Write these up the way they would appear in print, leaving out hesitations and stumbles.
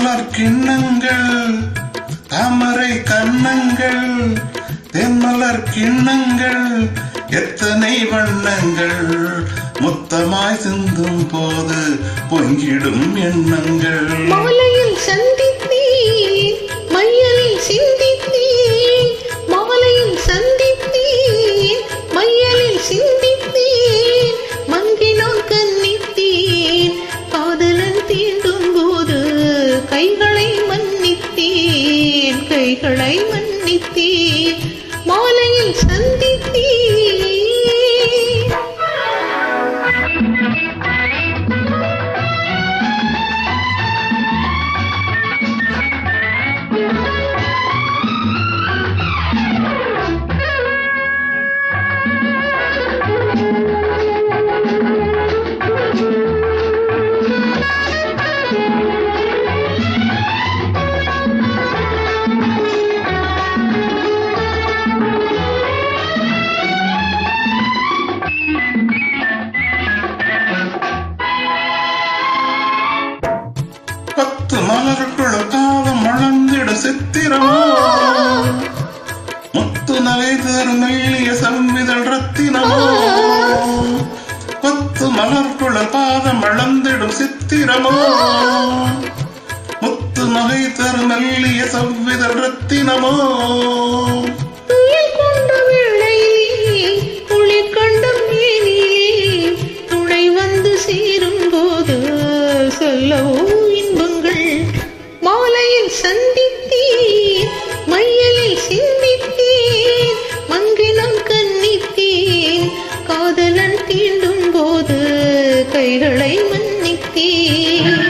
தேன்மலர் கிண்ணங்கள் தாமரை கன்னங்கள் தென்மலர் கிண்ணங்கள் எத்தனை வண்ணங்கள் மொத்தமாய் சிந்தும் போது பொங்கிடும் எண்ணங்கள். மாலையில் சந்தித்தேன் மையலில் சிந்தித்தேன், மாலையில் சந்தித்தேன் மையலில் சிந்தித்தேன், மங்கினோன் கன்னித்தேன் காதலன் தீண்டும் போது கைகளை மன்னித்தேன், கைகளை மன்னித்தேன், மாலையில் சந்தித்தேன். பத்து மலருக்குள் காலம் வளர்ந்திட சித்திரமோ முத்து நகை தரும் மெல்லிய செவ்விதழ் ரத்தினமோ. பத்து மலருக்குள் பாதம் வளர்ந்திடும் சித்திரமோ முத்து நகை தரும் மெல்லிய செவ்விதழ் ரத்தினமோ. மாலையில் சந்தித்தேன் மையலில் சிந்தித்தேன், மங்கினம் கன்னித்தேன் காதலன் தீண்டும் போது கைகளை மன்னித்தேன்.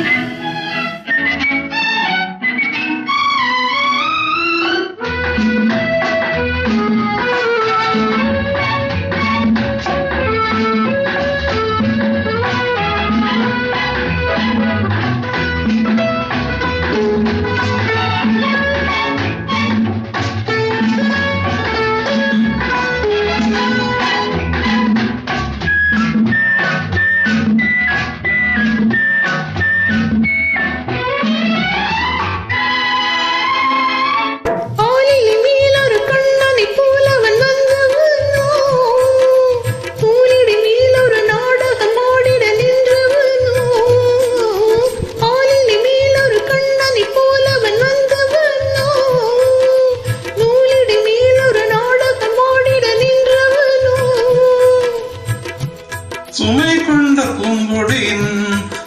சுமை கொண்ட பூங்கொடியின்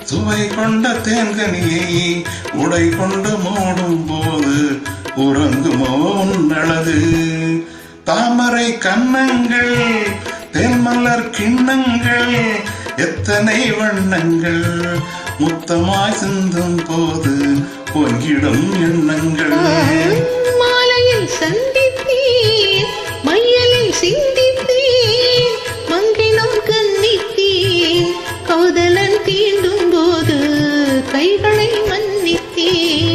சுவை கொண்ட தேன்கனியை உடை கொண்டு மூடும் போது உறங்குமோ உன்னழகு. தாமரை கன்னங்கள் தேன்மலர் கிண்ணங்கள் எத்தனை வண்ணங்கள் முத்தமாய் சிந்தும் போது பொங்கிடும் எண்ணங்கள். மாலையில் சந்தித்தேன் மையலில் சிந்தித்தேன், மங்கினம் கன்னித்தேன் காதலன் தீண்டும் போது கைகளை மன்னித்தேன்.